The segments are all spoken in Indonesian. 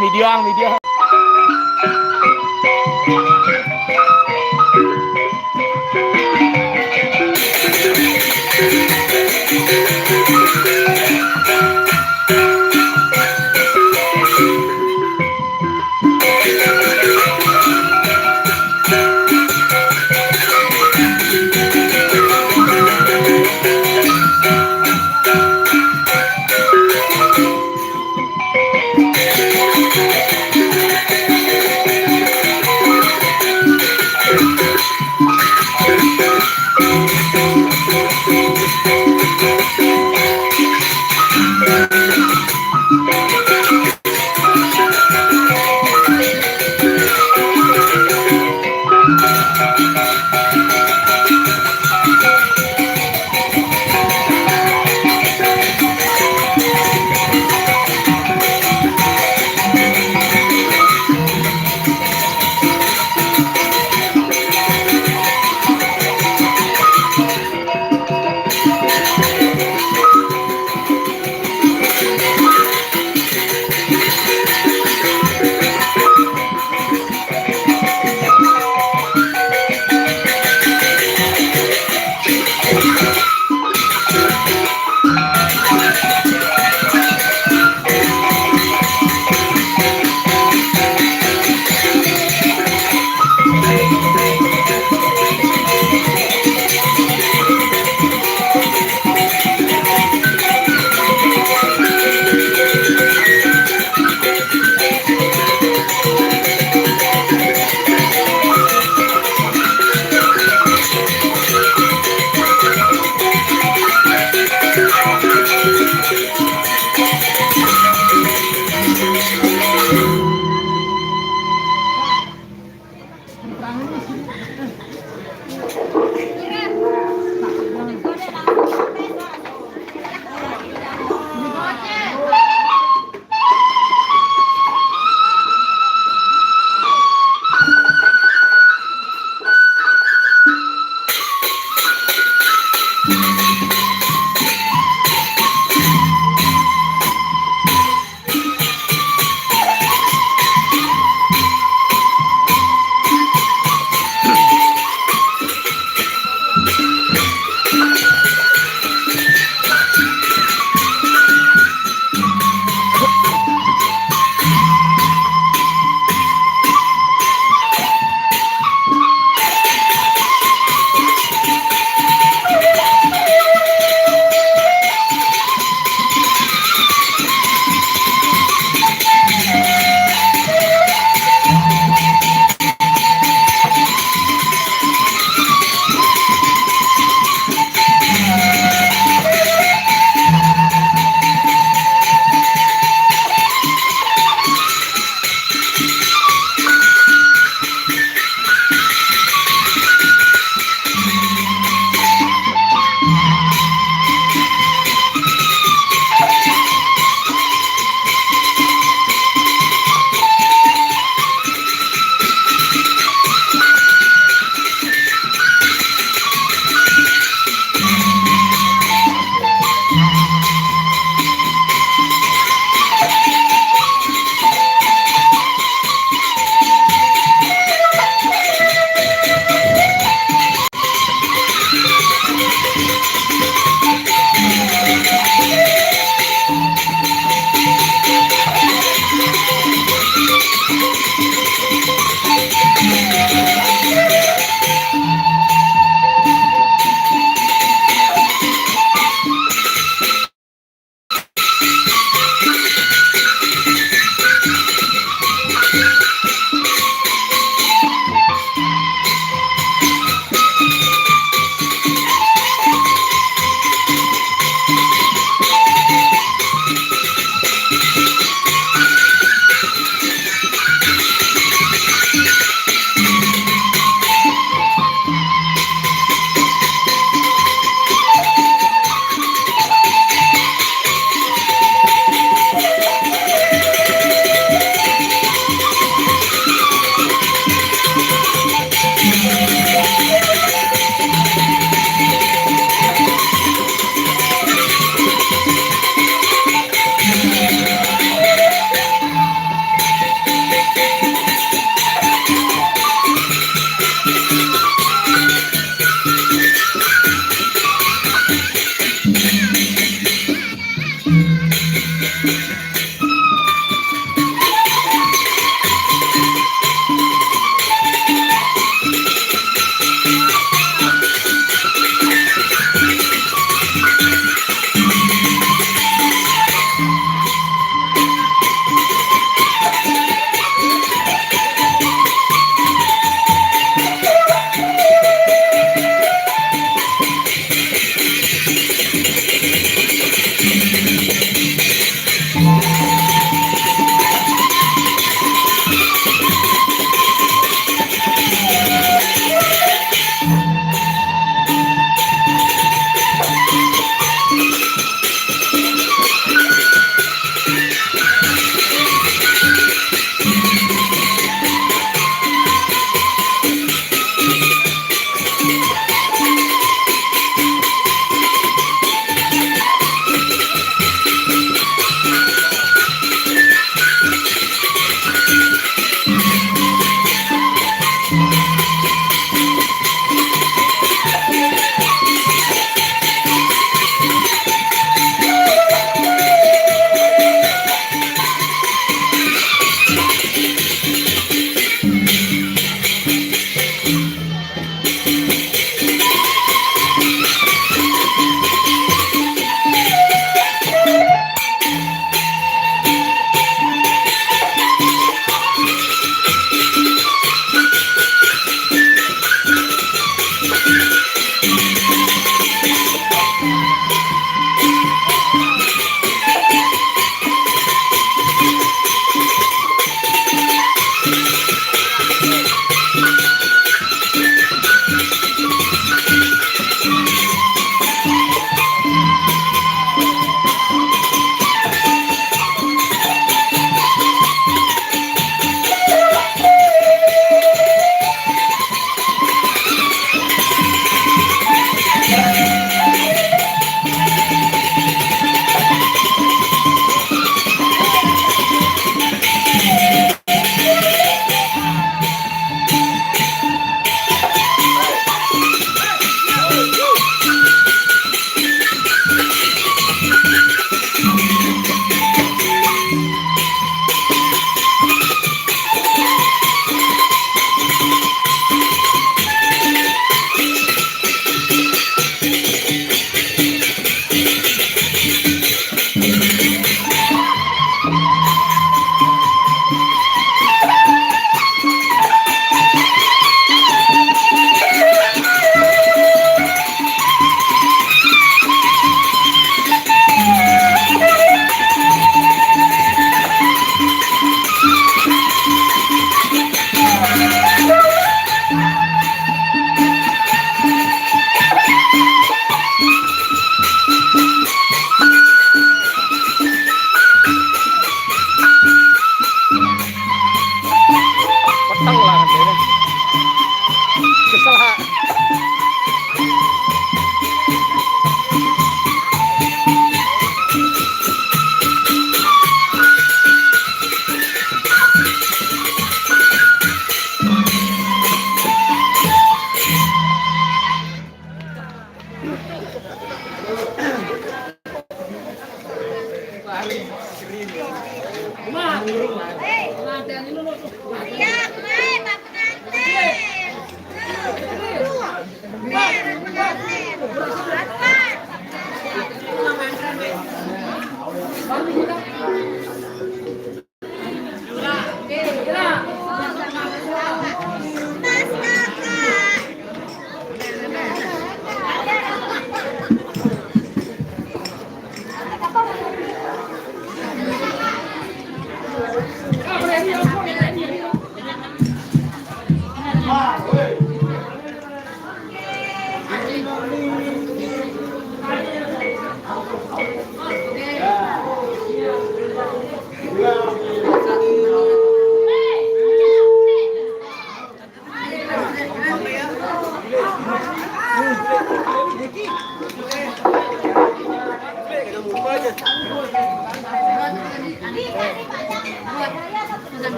video.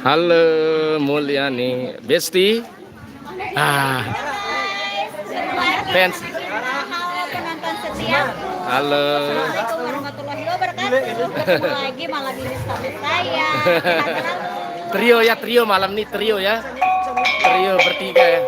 Halo Mulyani, Besti. Fans. Halo penonton setiaku. Halo. Assalamualaikum warahmatullahi wabarakatuh. Ketemu lagi malam ini sama saya. Trio ya, trio malam ini trio ya. Trio bertiga ya.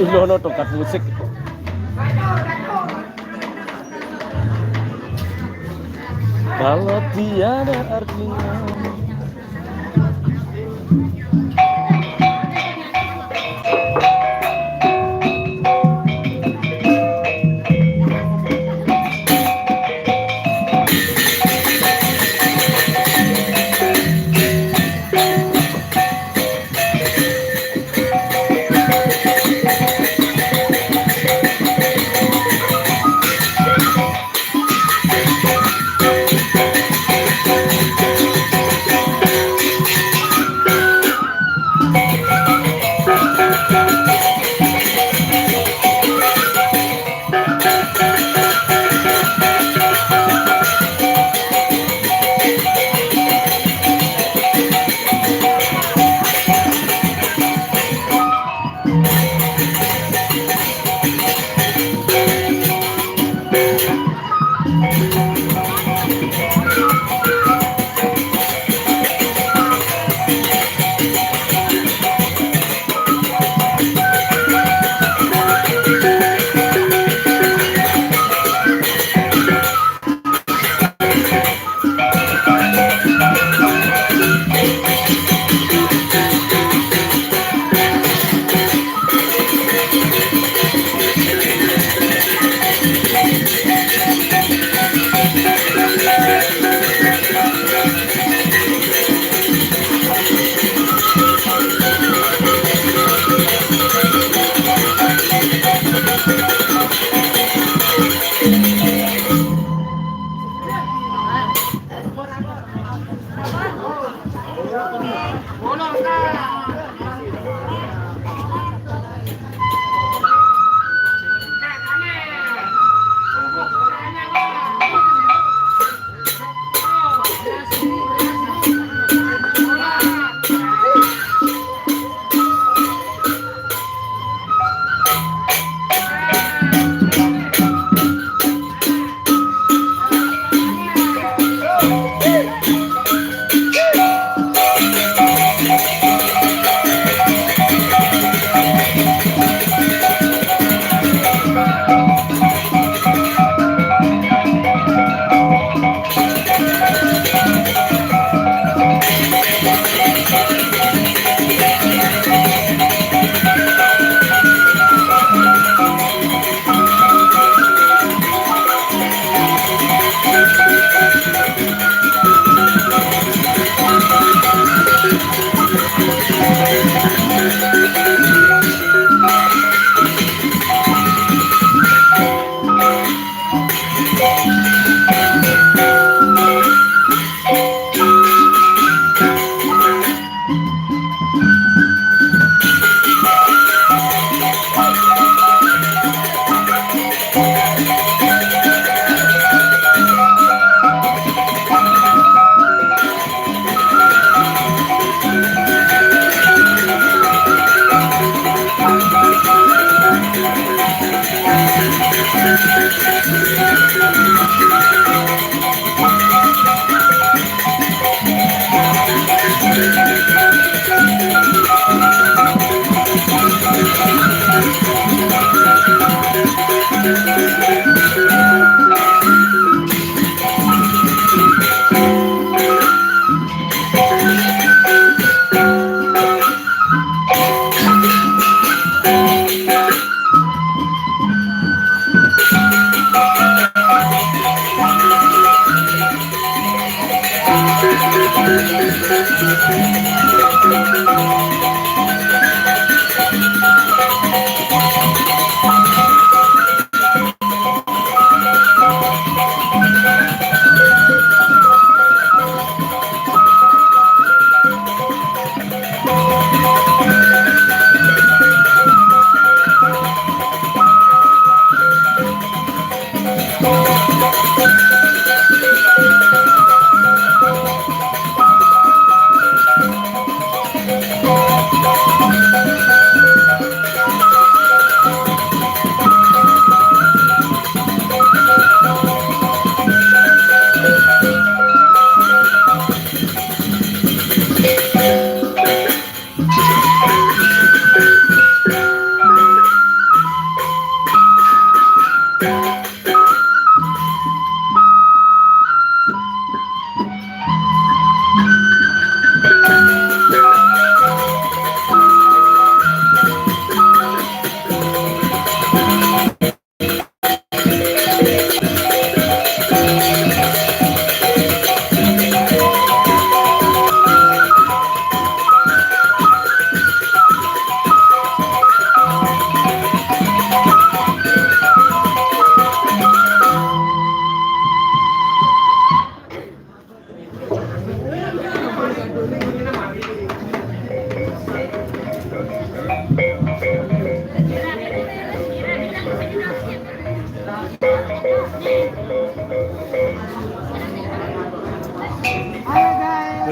Ilono tongkat musik. Kalau tiada artinya.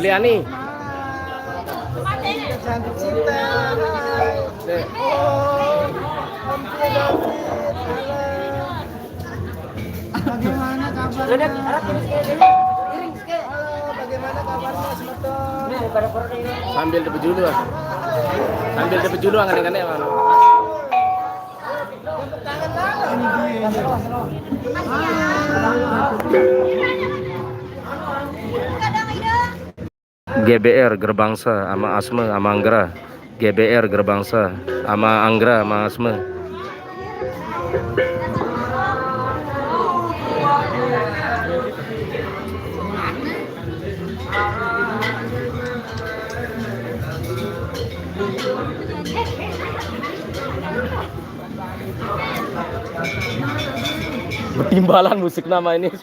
Beli ani. Cantik cinta. Dek. Oh, David, bagaimana kabarnya? Halo, bagaimana kabarnya semeton? Sambil dapat julu ah. Sambil dapat julu angan-angan mana. GBR Gerbangsa sama Asme sama Anggra. GBR Gerbangsa sama Anggra sama Asme. Bertimbalan musik nama ini.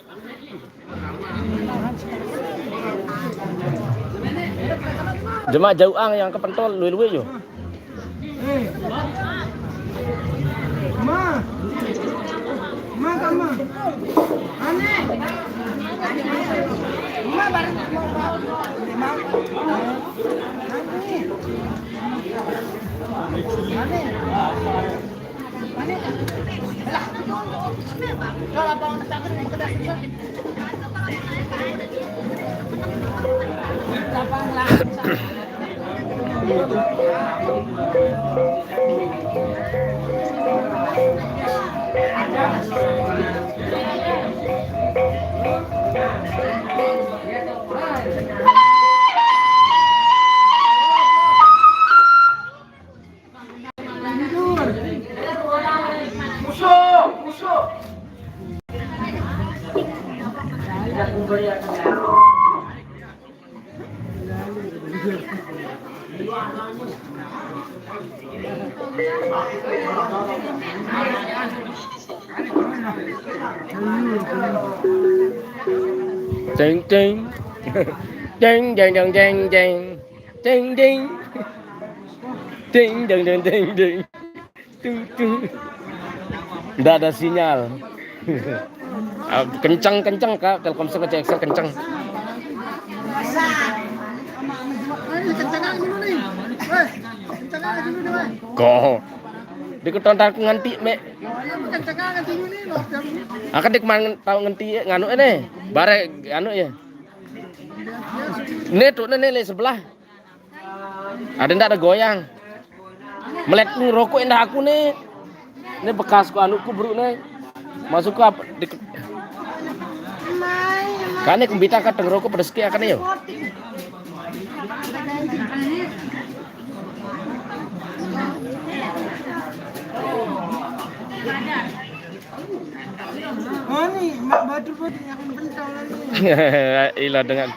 Jemaah jauh yang ke pentol luwe-luwe yo. Ma, kamu. Aneh. Ma bareng. Jeng jeng. Jeng jeng jeng jeng jeng. Jeng jeng. Jeng jeng jeng jeng jeng. Nggak ada sinyal. Kencang Kak, Telkomsel ke CXL kencang. Kok diketontar ku nganti mek. Akan dik man tau nganti nganu ene. Bare anu ya. Nih tuh nih sebelah. Ada ndak ada goyang. Melek ngerokok indah aku nih. Ini bekas ku anuku bro nih. Masuk ke apa? Kan nek mbita ka teng rokok pedes ki akan yo. Oh nih, batu-batu yang pentol nih. Ilah dengan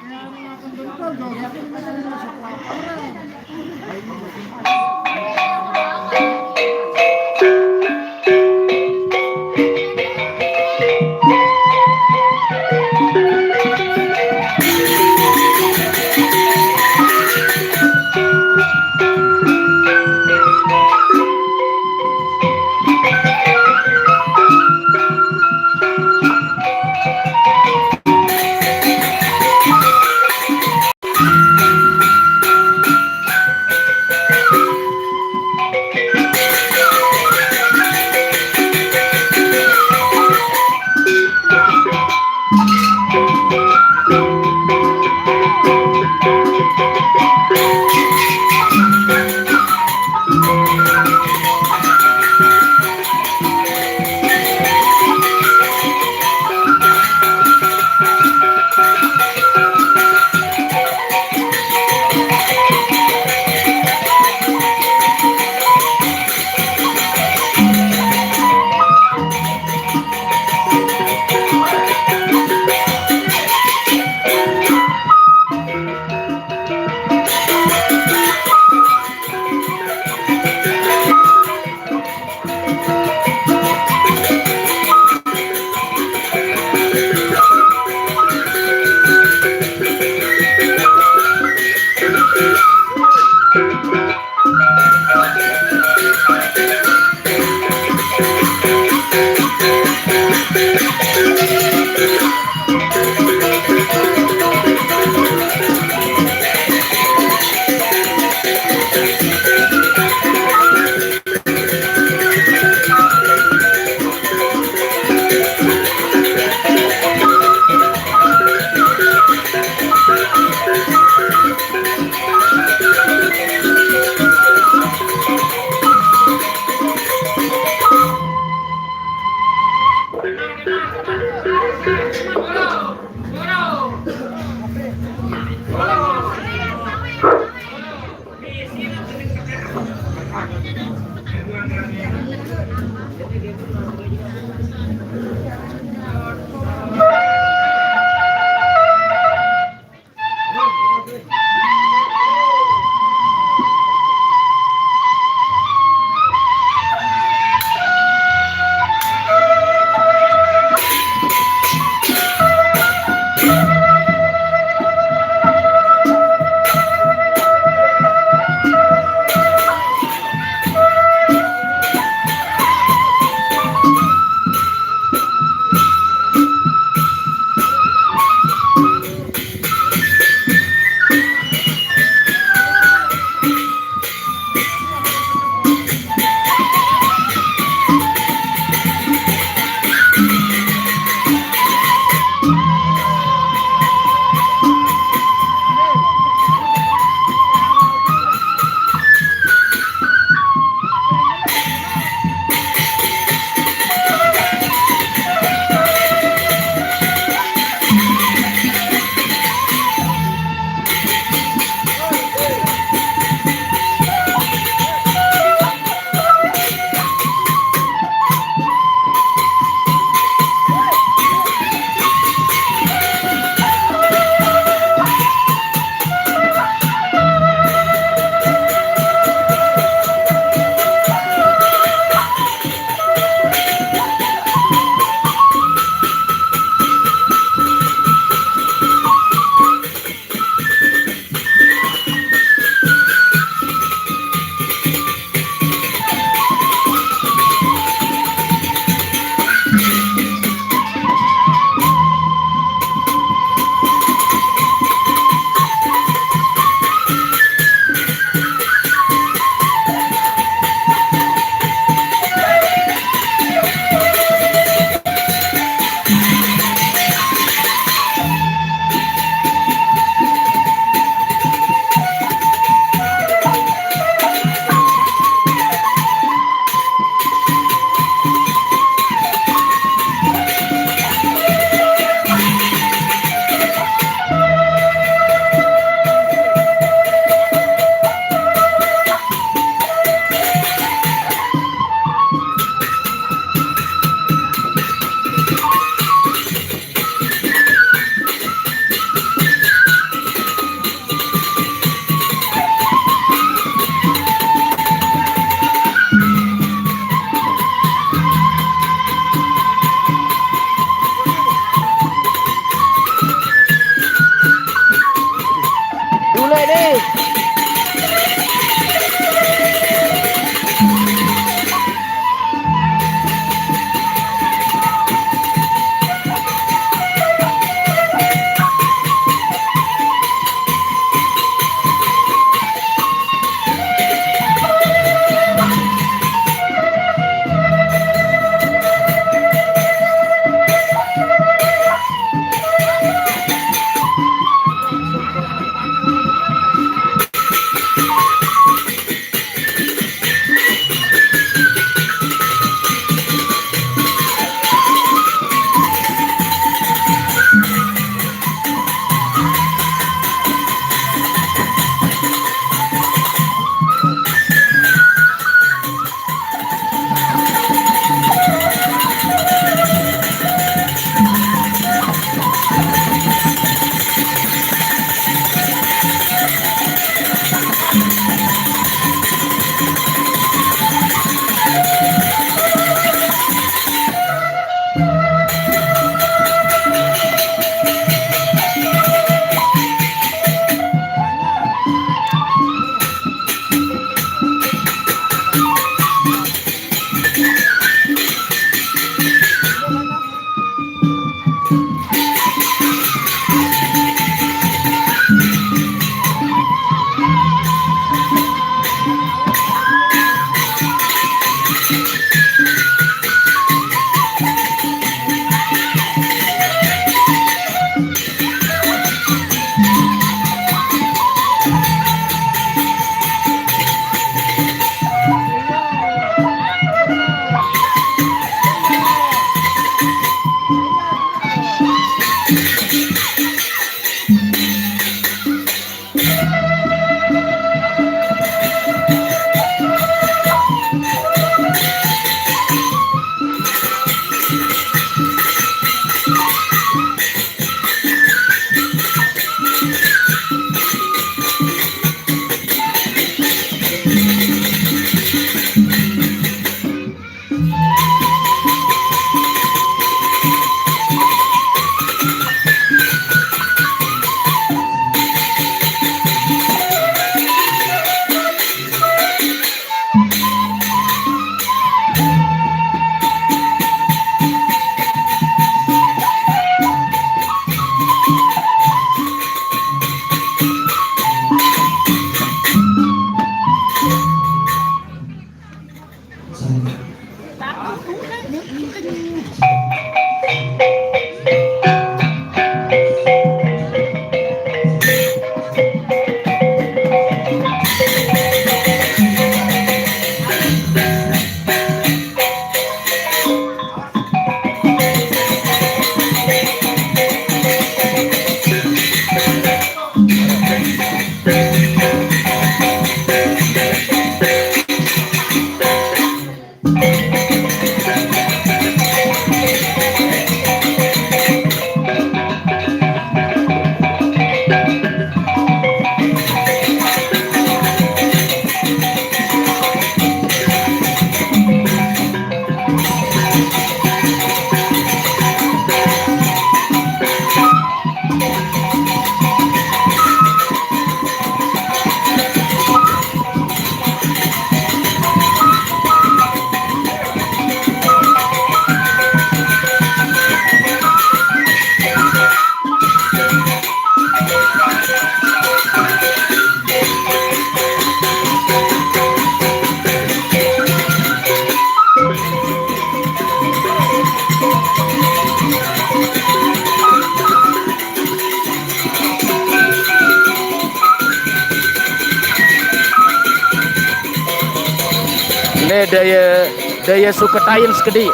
Ne daya daya suketain sekedi.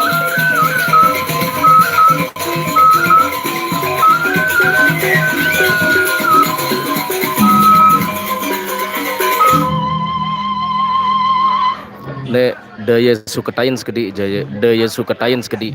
Ne daya suketain sekedi, daya suketain sekedi.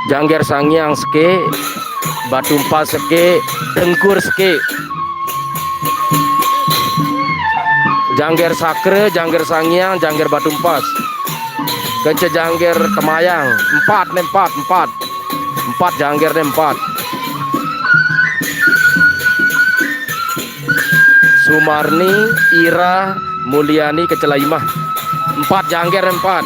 Jangger sangyang seke, batumpa seke, dengkur seke. Jangger sakre, jangger sangyang, jangger batumpas. Kece jangger temayang, empat jangger ne empat. Sumarni, Ira, Mulyani, Kecelaimah, empat jangger empat.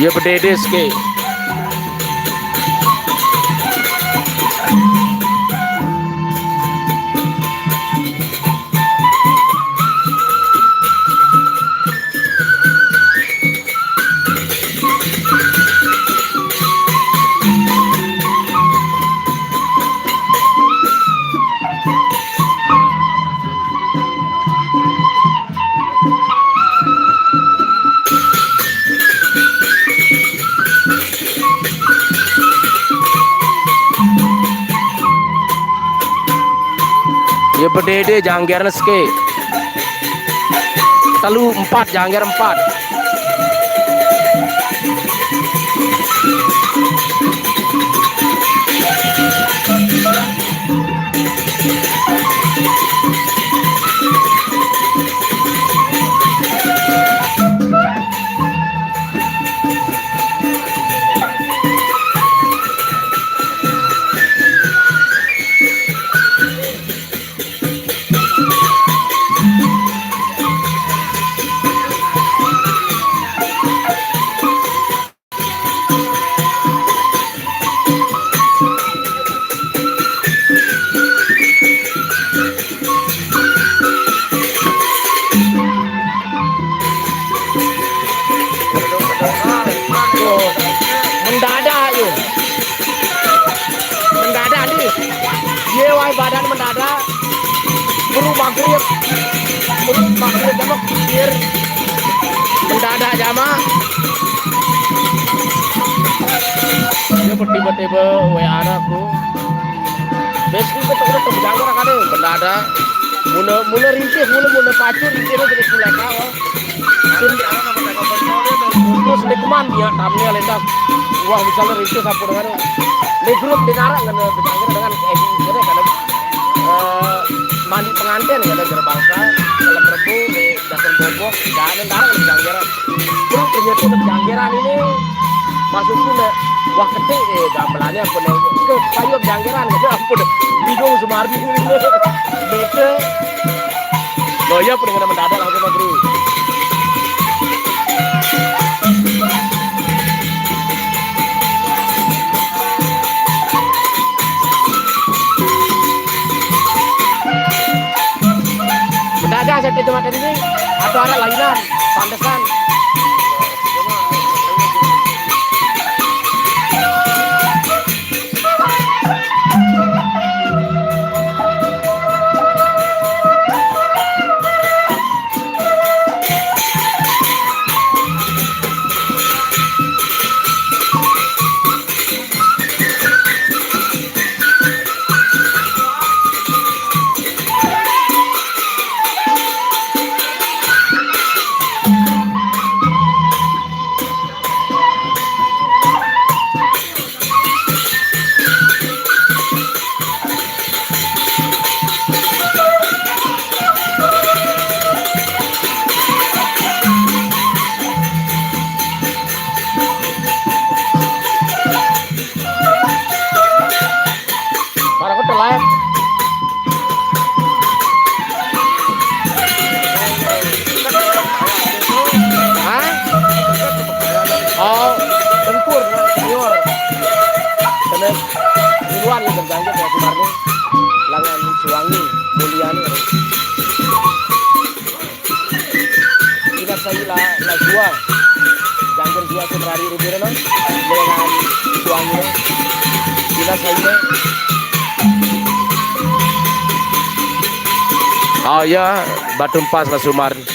Ye bededes ke. Ye bedede jangger neske. Telu empat jangger empat. maghrib. Maghrib jam pikir. Mendadak jama. Dia tiba-tiba WA anakku. Besok kita udah terjangkau kan mendadak. Mula rintis, mula pacur rintisnya jadi kulai kau. Terus nikman dia tamnya lendak. Wah misalnya rintis apa dengan di grup dengar dengan Edi ini karena mandi pengantin ada gerbangsa dalam rebu di dasar bobok dan darah di janggeran. Terus ternyata di janggeran ini masuk pun wah ketik gamelannya pun ke kayu janggeran gitu ampun bingung Sumardi ini bete loya pun dengan mendadak langsung bro. Mendadak saya ke tempat ini atau ada lainan pantesan. Oh, tempur senior. Karena duluan yang berjanji ya Sumarni. Langan Suwangi, Mulyani. Ingat saya la dua. Jangger dua Februari Rubirano dengan Suwangi. Ingat saya. Oh ya, Batu Empas lah Sumarni.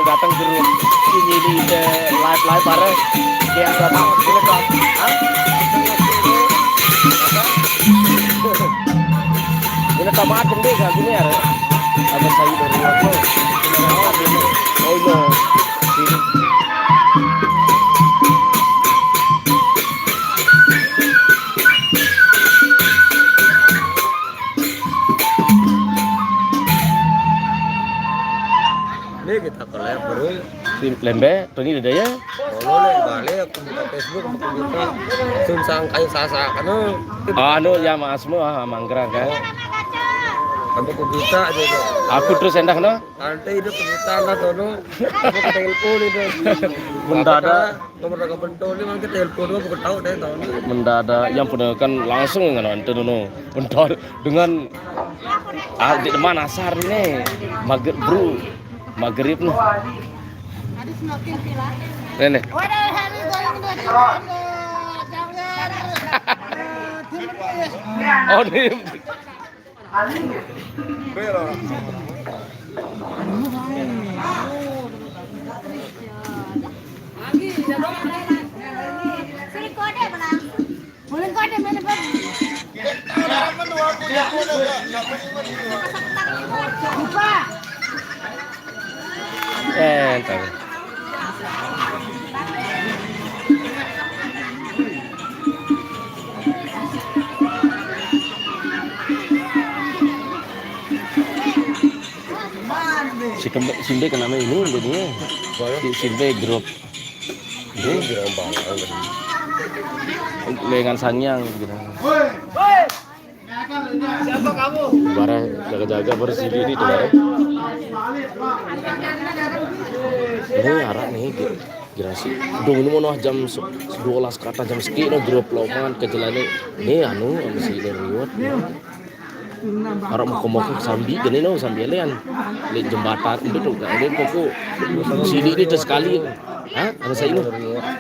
Datang jeruk ini di live bareng dia datang boleh kan ini tamat deh kan gini ya ada sayur dari aku oh no ini kita collab bro tim lembe ini ada ya boleh balik aku buka Facebook aku buka sunsang kayu sasa kan Anu ya masmu manggrang kan. aku buka aja itu Aku terus endah no. nanti itu kebutaan lah tono aku ke telepon itu Mendadak nomor aku bentol ini mungkin telepon aku tahu deh tahun mendadak yang pernah kan langsung nggak nonton no. Bentar dengan di depan asar nih maghrib bro maghrib nih. Ada semakin pilar. Nenek. Waduh, hari goyang Oh nih. Sini kode mana? Boleh kode mana Pak? Lupa. Entar. Simbe kenapa ini jadinya? Simbe grup. Ini gerombang dengan sanyang gitu. Siapa kamu? Bara jaga-jaga bersih diri tuh bara. Ini arak nih kira sih. Dong ini mau jam 12 kata jam sekian grup loman ke jalan ini anu masih lewat. Arak mau sambi gini no sambi lian di jembatan itu tuh ada pokok sini ini terus sekali. Hah? Ada saya ini?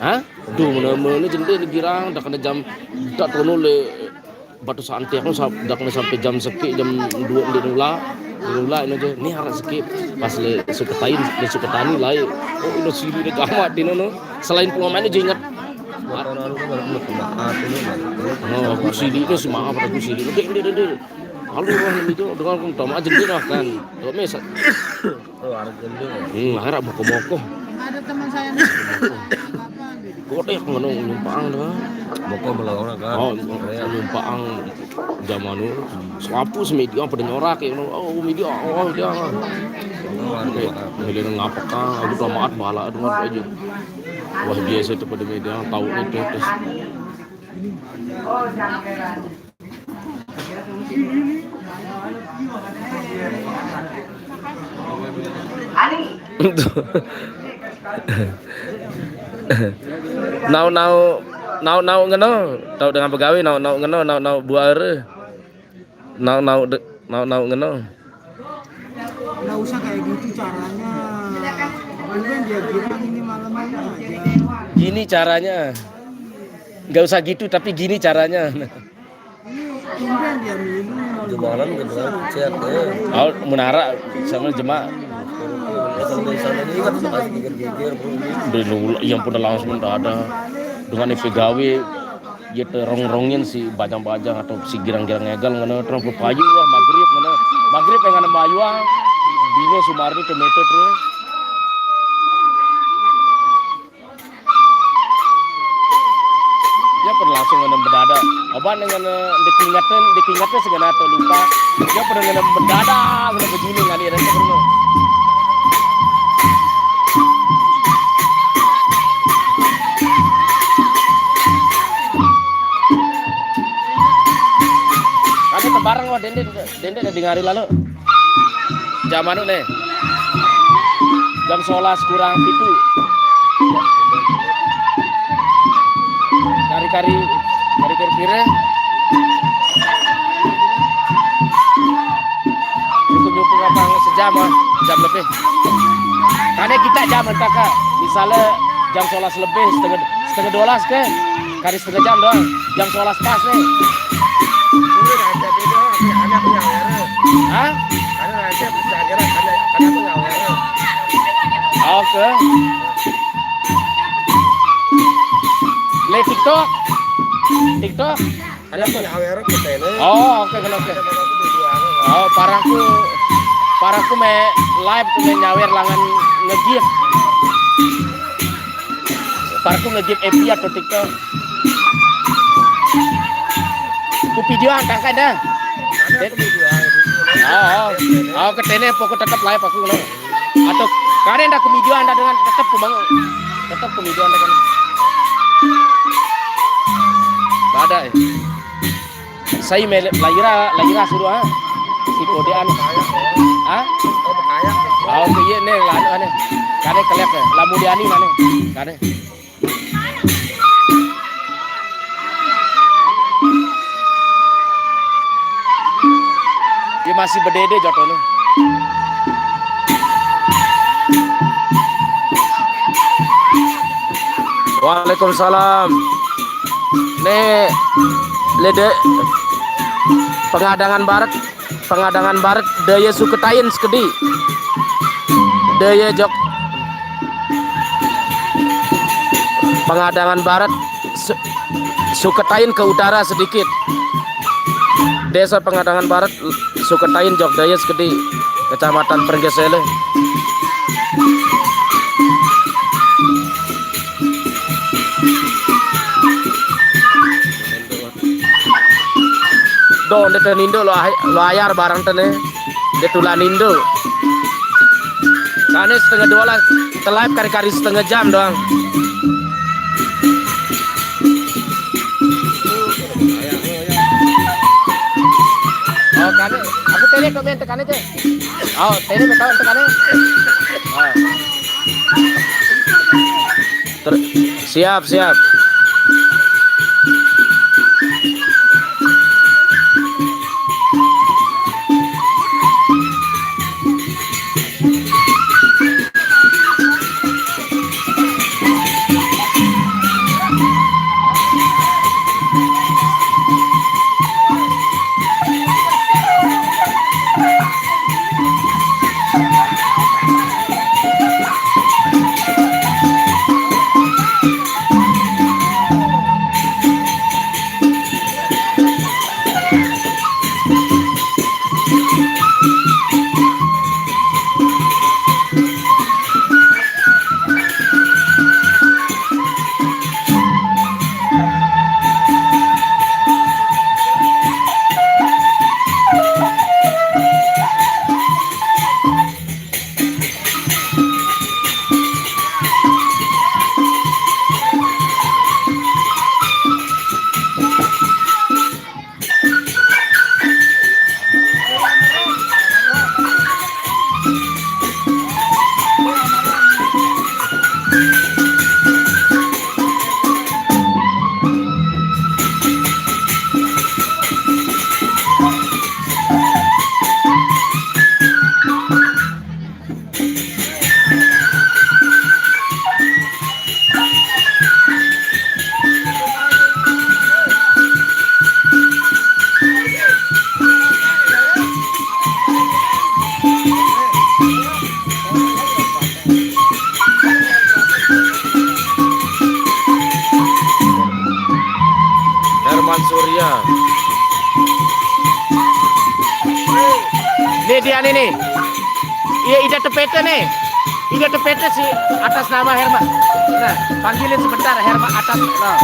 Hah? Duh mana-mana jendela di girang dah kena jam tak tono le batu santai aku dah kena sampai jam seki jam 2 di nula ini aja ni harap sikit pas le suketain le suketani lai oh ini sini dia jamak di nono selain pengalaman itu ingat tahun lalu kan baru maaf ini oh aku sini itu semua apa aku sini dek lalu orang itu dengan aku tamat jendela kan tuh mes ada jendela harap moko Ada teman saya nih. kok deh ngono numpang dah mau melawan kan oh numpang zaman nu sapu semedia pada nyorak ya oh media dia milih ngapa kan aku tamat bala dengan aja wah biasa itu pada media tahu itu terus Nau ngono tau dengan pegawai nau ngono nau buar nau ngono Nggak usah kayak gitu caranya. Mungkin dia bilang ini malam-malam aja. gini caranya nggak usah gitu tapi gini caranya Ini tumben dia minum. jumalan gitu kan chat oh menara sama jemaah kalau di sana ini kan masih geger-geger belum yang pun langsung mendadak dengan pegawai ya terong-rongin si bajang-bajang atau si girang-girang ngegal ngono terus payu wah maghrib yang ngana bayu bingo Sumarni ke meter terus ya pernah langsung ngana mendadak apa dengan dikingatnya segala atau lupa ya pernah ngana mendadak ngana begini ngani ada perlu bareng wah dende di hari lalu jam anu nih jam 11 kurang itu kari kira untuk nyumpung apa sejam jam lebih karena kita jam kakak misalnya jam 11 lebih setengah 12 ke kari setengah jam doang jam 11 pas nih hah? karena nanti bisa kira karena aku nggak aware Oke. Le TikTok ada aku nggak aware ke tele oh oke. Oh paraku me live me nyawer langan nge-gift paraku nge-gift FB atau TikTok ku video angkat kan dah oh ketene pokok tetap live aku lo atau karen dah ke video anda dengan tetap ku bangun Tetap kemudian kan. Badai. Saya lahira suruh si kodean. Ah? Oh iya nih lalu aneh. Kane kelek ya. Lamu diani mana? Kane. Dia masih berdede jatuhnya. Waalaikumsalam. Nih, lede pengadangan barat daya suketain sekedi. Daya jok pengadangan barat suketain ke utara sedikit. Desa Pengadangan Barat Suketain Jok Daya sekedi, Kecamatan Pergesele. Do de tenindo lo ayar barang tene de tulanindo. Kane setengah 2 lah, live kari-kari setengah jam doang. Oh kane, aku tele komen tekane teh. Oh tele betul tekane. Oh. Siap. Surya. Nih dia nih. Iya ida tepete nih. Ida tepete sih atas nama Herman. Nah, panggilin sebentar Herman atas. Nah.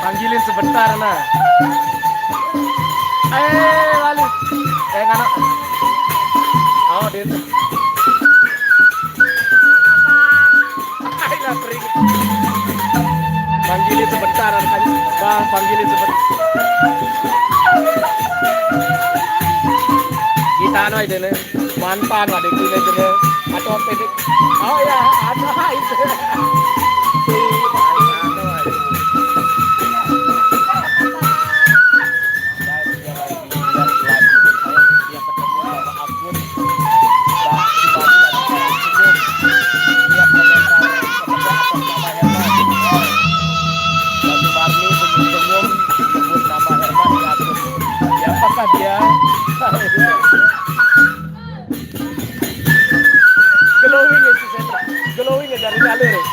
Panggilin sebentar nah. Lalu. Ngano. Oh, dia. Ayolah kering. Panggilin sebentar Bang, panggilin sebentar. Kita anu aja nih, mantan ada itu nih, atau pedik. Oh ya, ada itu. Dia glowing dari jalur.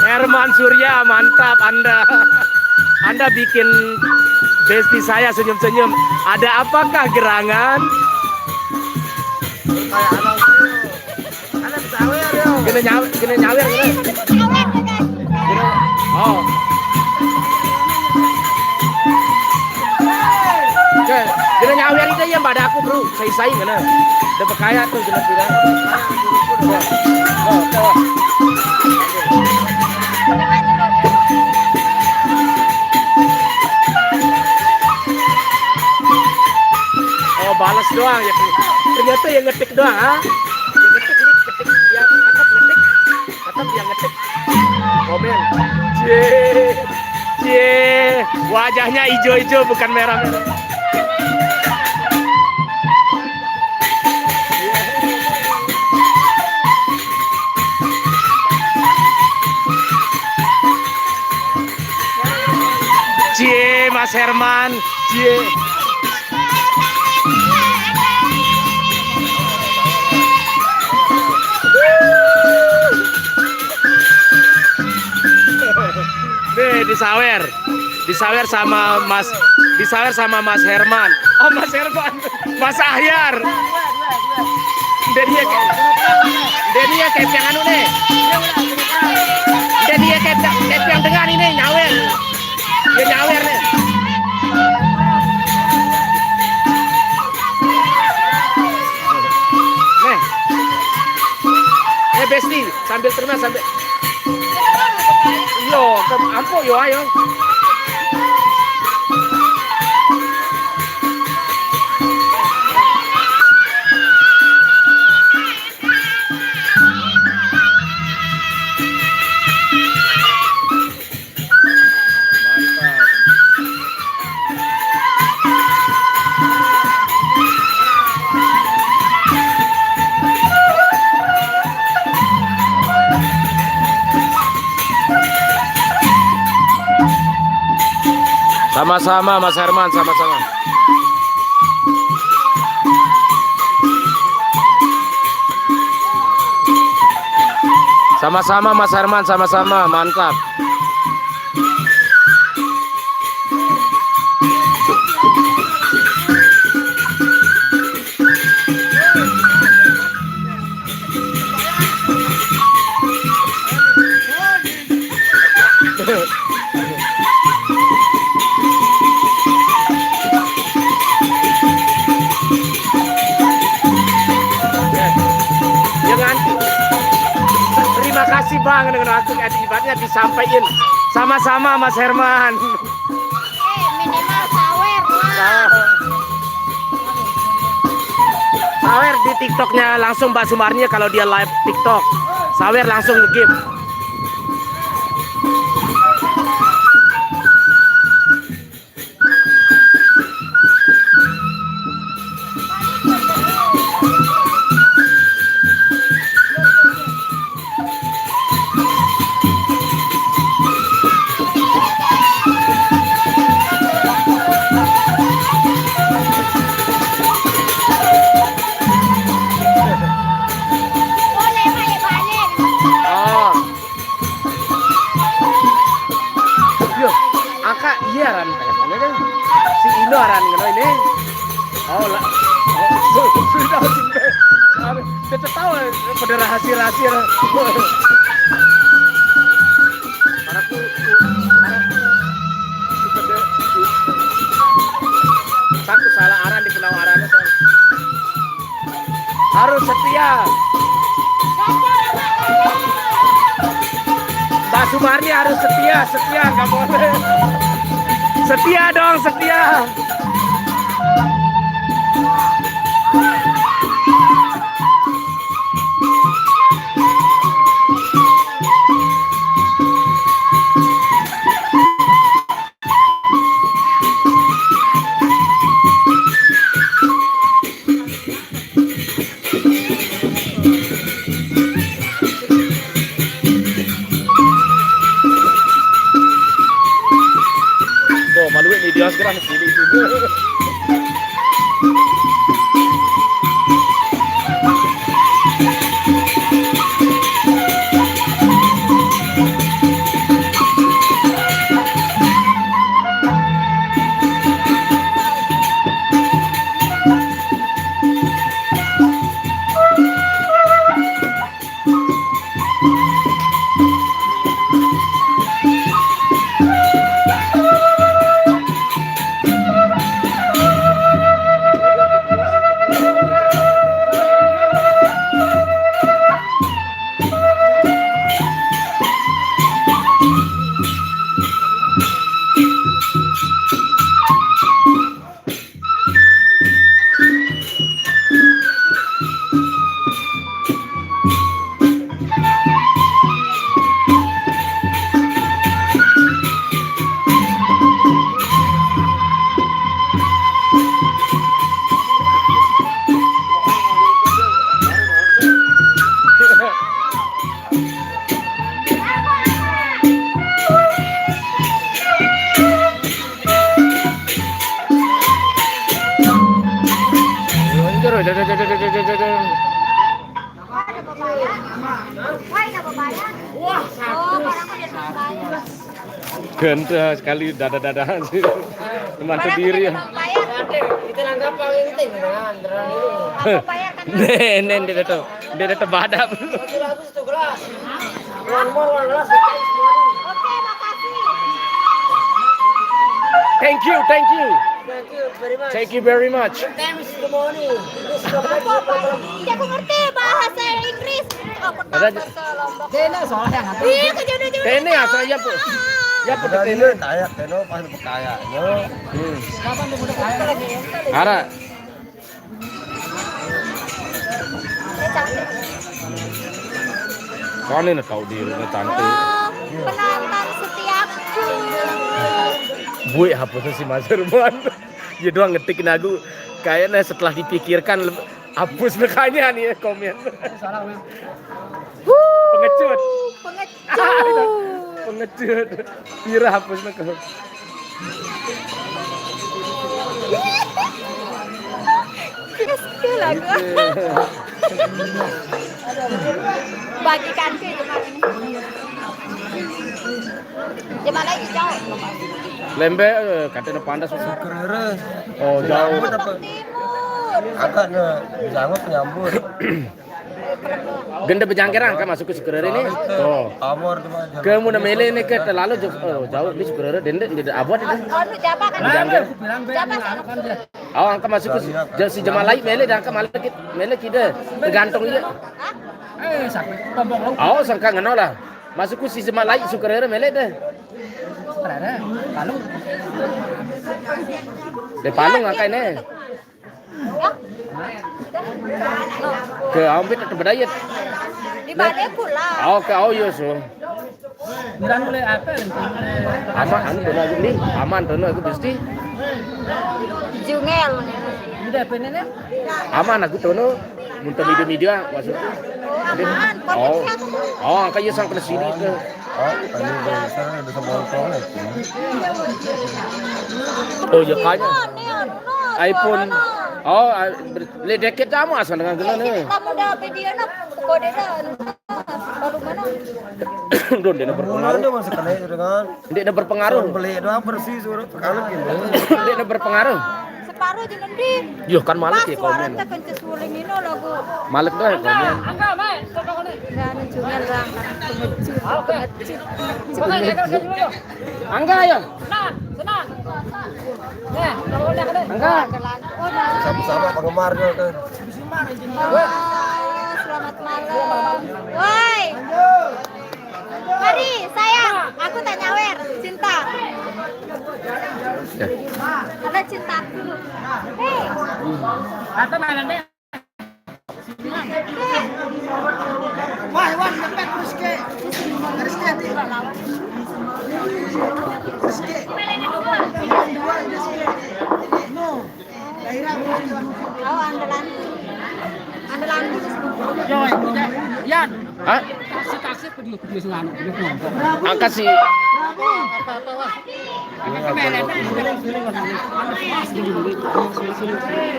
Herman Surya, mantap Anda bikin besti saya senyum-senyum. Ada apakah gerangan? Gini nyawer. Oh. Oke, gini nyawer itu yang pada aku bro, saya mana? Udah berkaya tuh jelas bilang. Oh. Oh balas doang ya. Ternyata yang ngetik doang, ha? Yang ngetik, yang katap yang ngetik. Komen. Cie, wajahnya hijau-hijau bukan merah-merah. Cie, Mas Herman, cie. Nih disawer sama Mas Herman. Oh Mas Herman, Mas Ahyar. Dia kayak yang anu nih. Dia kayak yang dengar ini nyawer. Dia nyawer nih. Besti sambil terima sambil. Yo, ampo yo ayo. Sama-sama Mas Herman, sama-sama. Sama-sama Mas Herman, sama-sama, mantap. Terima kasih Bang dengan langsung akibatnya disampaikan sama-sama Mas Herman. Minimal sawer lah. Sawer di TikToknya langsung Mbak Sumarni kalau dia live TikTok. Sawer langsung nge-game. Iya ran kayaknya kan si Indo ran ngono ini. Oh lah. Oh, sudah sih. Kita tahu pada rahasia-rahasia. Aku takut salah aran di pulau arannya soal. Harus setia. Mbak Sumarni harus setia nggak boleh. Setia dong, setia. Tuh, maluin di dias gerak sini itu. Aduh, aduh, aduh, aduh, aduh, aduh, aduh. Ada papaya. Wah, ada papaya. Wah, oh, barangku jadi papaya. Ganda sekali dada-dadahan sih. Membantu Barangku diri jadi ya. papaya. Kita langgap yang itu dengan Papaya kan. Nen dia datang badap. Habis tuh gelas. One gelas. Oke, makasih. Thank you, thank you. Thank you very much. Thank you very much. Thanks good morning. Tidak aku ngerti bahasa Inggris. Aku tahu Ada- bahasa Lombok. Kena soalnya nggak tahu. Iya, kejodoh-jodoh. Tene asal ya, Bu. Ya, Udah petik ini tene. tayak teno pas kaya. Kapan tuh udah kaya? Ara, Dia cantik. kau ini tahu diri cantik. Oh, penonton setiapku. Bui hapusnya si Mas Herman. Dia doang ngetikin aku. Kayaknya setelah dipikirkan hapus makanya nih ya komen. Pengecut. Pengecut. Pengecut. Pira hapusnya ke. Kecil aku. Bagikan ke Jemaah lagi jauh. Lembe katanya pandas. Kereres. Oh jauh. Lombok Timur. Agaknya jangan penyambut. Genda bejangkerang kan masuk ke Sukerere ini. Oh. Amor di mana? Kamu na mele ini ke terlalu jauh di Sukerere dende di abot itu. Anu Japa kan. Bejangker. Japa kan. Oh angka masuk ke si jemaah lain mele dan angka mele kita tergantung dia. Hah? Sampai tombong lu. Oh sangka ngono lah. Masuk ke si jemaah lain Sukerere mele deh. Ada. Lalu De Palung angka ini. Ya. Ke Ambit atau Bedayat. Di Bade pula. Oh ke oh iya so. Miran mulai apa? Aman anu benar gini. Aman tuh aku pasti. Jungel. Udah penene? Aman aku tuh muntah media maksud. Oh, aman. Oh. Potensi aku. Oh angka iya sang ke sini tuh. Oh, tadi saya udah sembol Oh ya kayaknya. Neon. iPhone. Oh, le deket sama asal dengan gelan nih. Kamu udah video na kode dah. Baru mana? Don dia berpengaruh. Ada masuk kena dengan Dia berpengaruh. beli doang bersih suruh kalau gini. Dia berpengaruh. Separuh jangan di. Yo kan malik ya Suara komen. tak kencet suling ini lagu. Malik dah komen. Angga, Mai. Nah, anu jungel lang pengecut. Angga ya. Senang. Nah, kalau udah kena. Angga. Oh, nah. Sama-sama penggemarnya kan. Oh, selamat malam. Woi. Mari, sayang. Aku tanya wer, cinta. Ya. Ada cintaku. Hei. Atau mana deh? Wah, cepet terus ke. Terus ke di lawan. Terus ke. Oh, andalanku. Yoy, Yan. Hah? Kasih peduli selalu. Angka si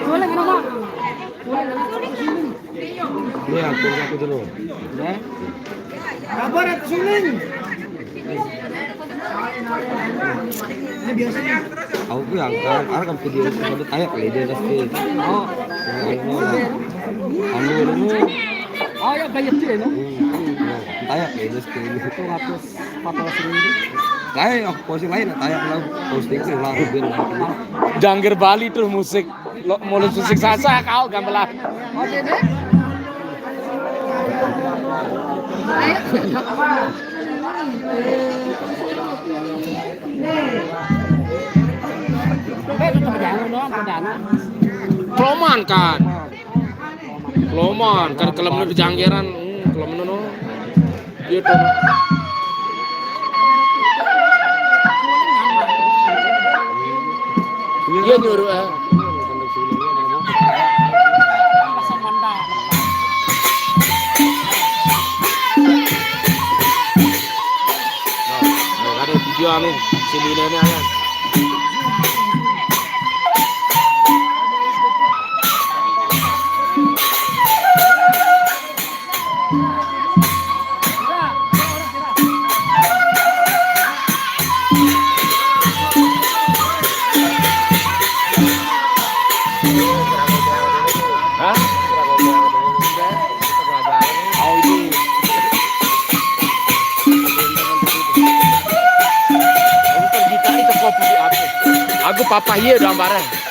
Boleh kenapa? Ini aku dulu. Ya. Kabar aku suling. Ini biasanya. Aku yang kan, kan video itu ada tayak kali dia pasti. Oh. Anu dulu. Oh ya bayar cuy no. Tayak kali dia pasti. 214 ribu. Kayak aku posisi lain tayak lah posting itu lah ben. Jangger Bali tuh musik mulut musik sasa kau gamelan. Oh jadi. Kloman kan. Kloman kan kalau menurut janggeran kalau menurut gitu. Iya nyuruh ada video anu sini ini aja. apa-apa iya gambarnya.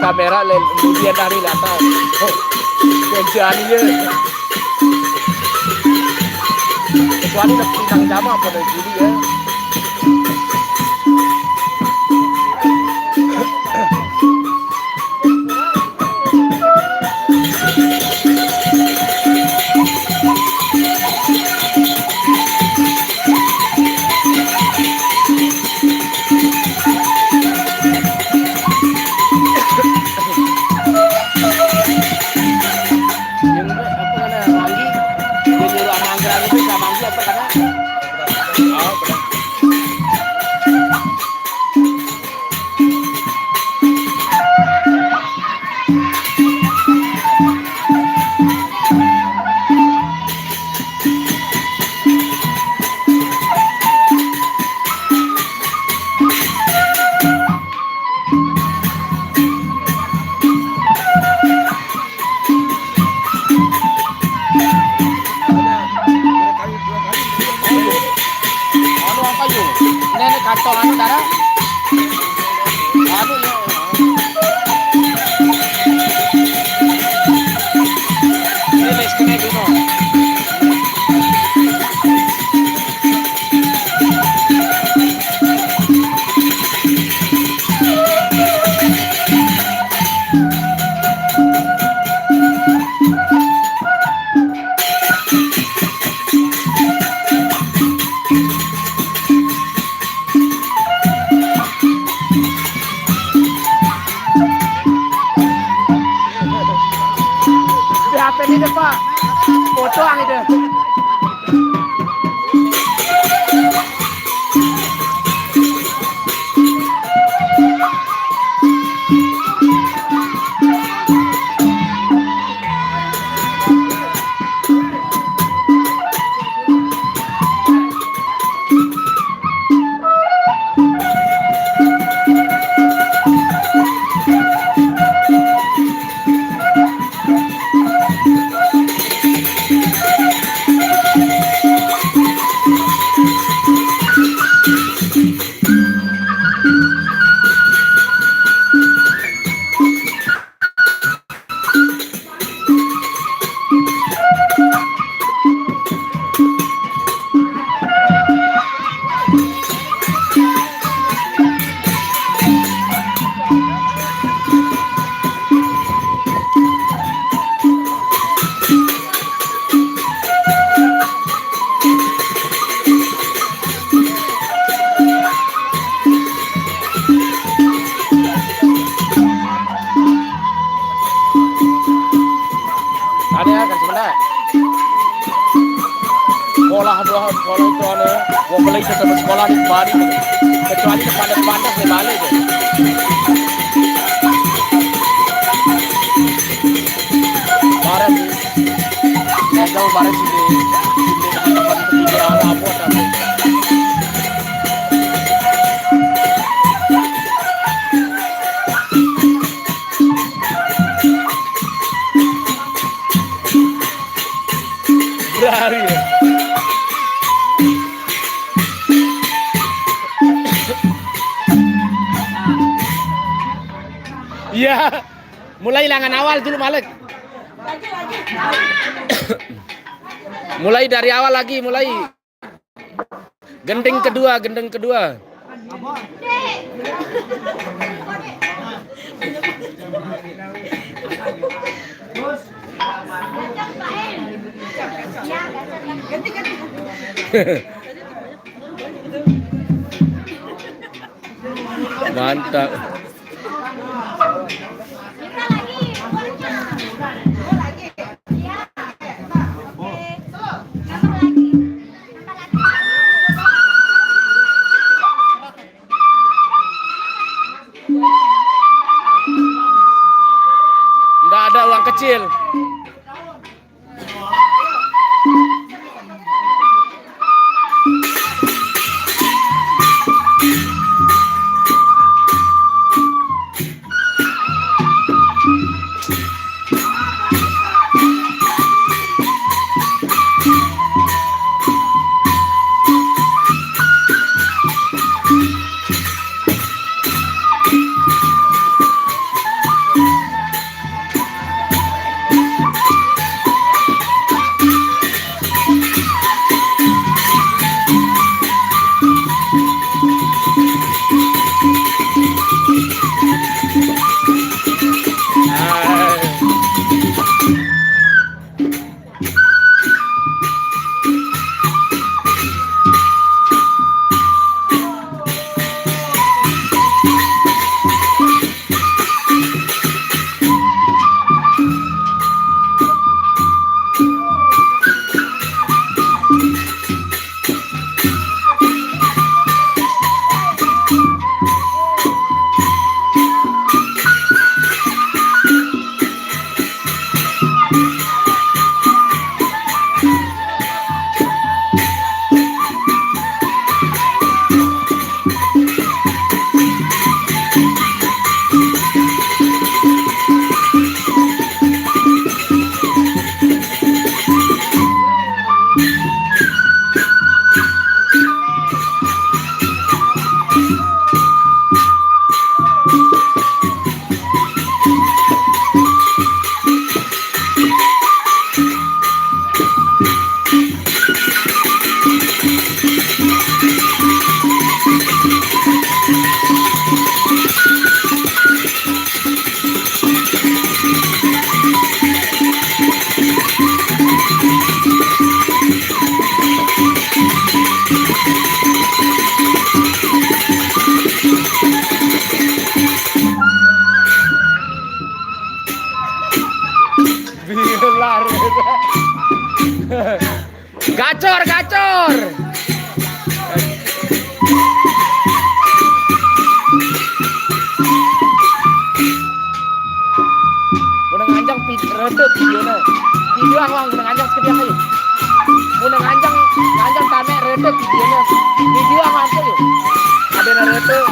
Kamera kemudian dari latar kerjaannya kecuali tentang jam apa dari sini ya. Kantong anu darah anu ya ini listnya dulu ini deh Pak, foto ang itu. Ada kan sebenarnya. Sekolah itu ada. Gua beli tetap sekolah di Bali. Kecuali depan saya balik deh. Barang gagal barang sini. Depan dia apa tapi. Berhari ya. Iya, mulai langan awal dulu Malik. Mulai dari awal lagi, mulai. Gending kedua. Mantap. Nggak ada uang kecil. Gacor. Unang anjang redep videonya. Video ang unang anjang sekian ayo. Unang anjang tame redep videonya. Video ang apa yuk? Ada na redep.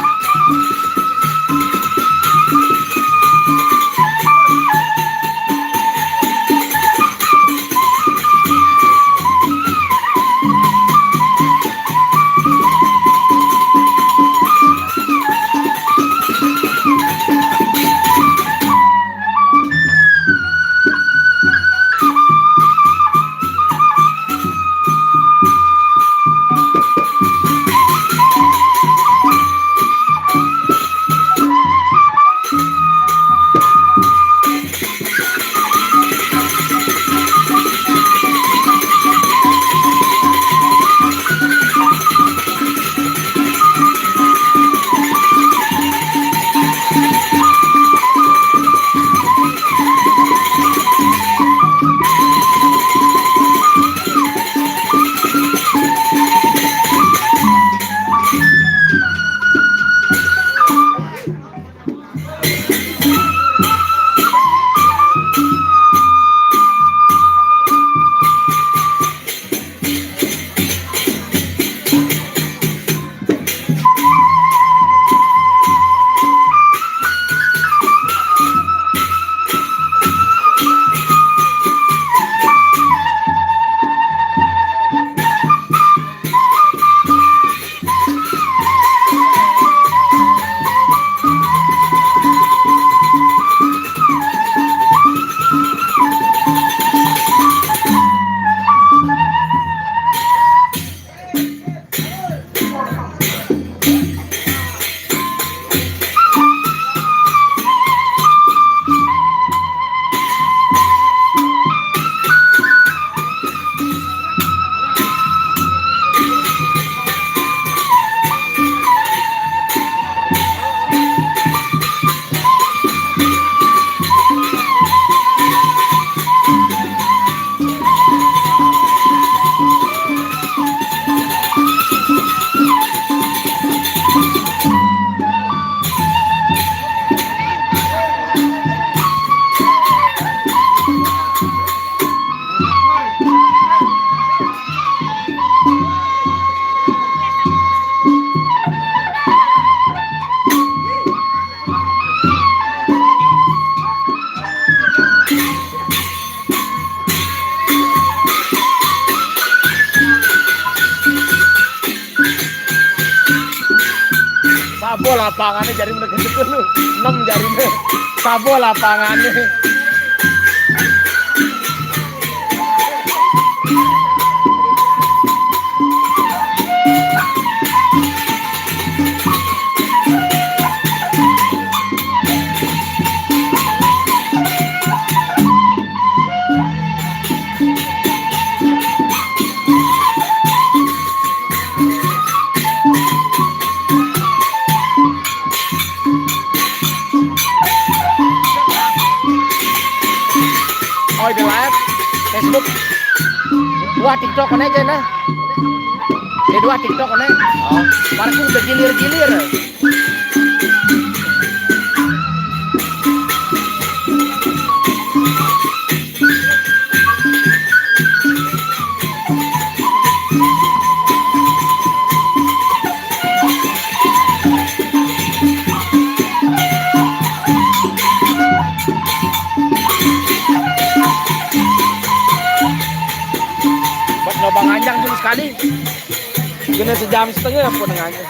Sabo lapangannya jadi menegak lu. 6 jarinya. Sabo lapangannya. Oh di live Facebook. Dua TikTok kan aja nah. Dua TikTok kan. Oh, parku udah gilir-gilir. Bang Anjang dulu sekali. Gini 1,5 jam pun dengannya.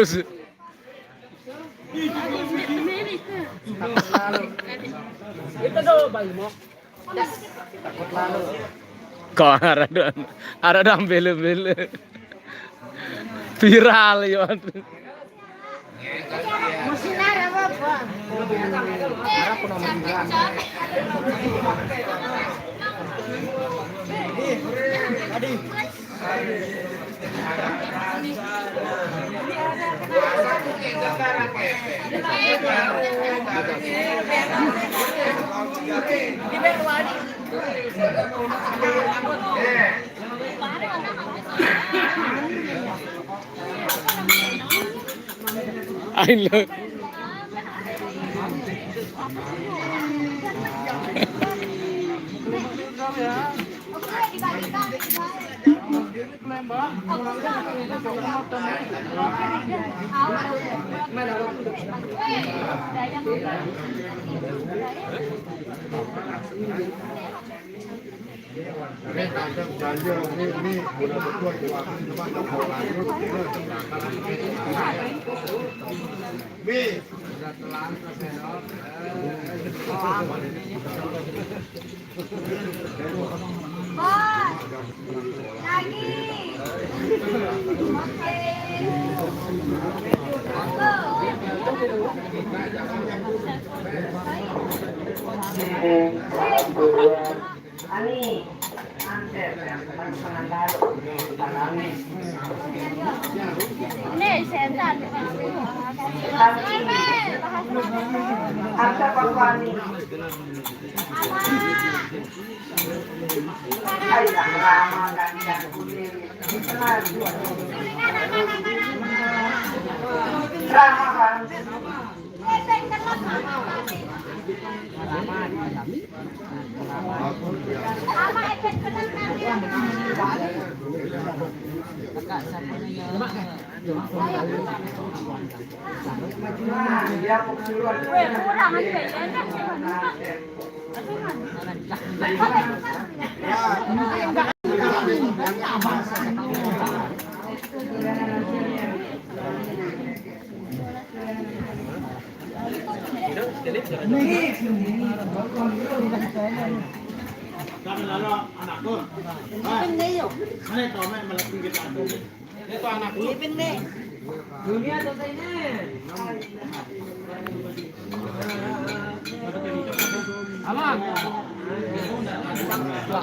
Bagus. Itu do Bang Mok. Takut lalu. Kok ada bele-bele. Viral ya. Musinar apa? I love.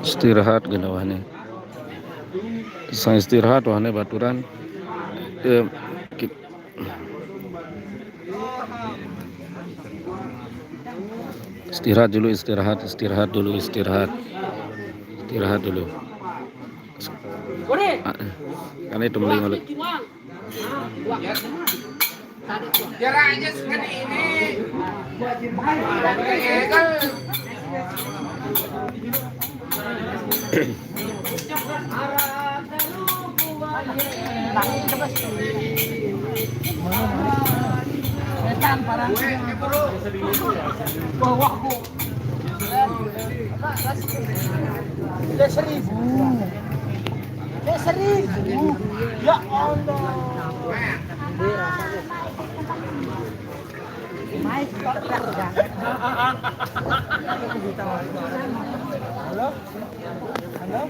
Istirahat gini wahne. Sang istirahat wahne baturan. Istirahat dulu, istirahat dulu. Kan itu beli malu. Jaraknya segini ini. Seribu. Ya Allah. Halo? Halo?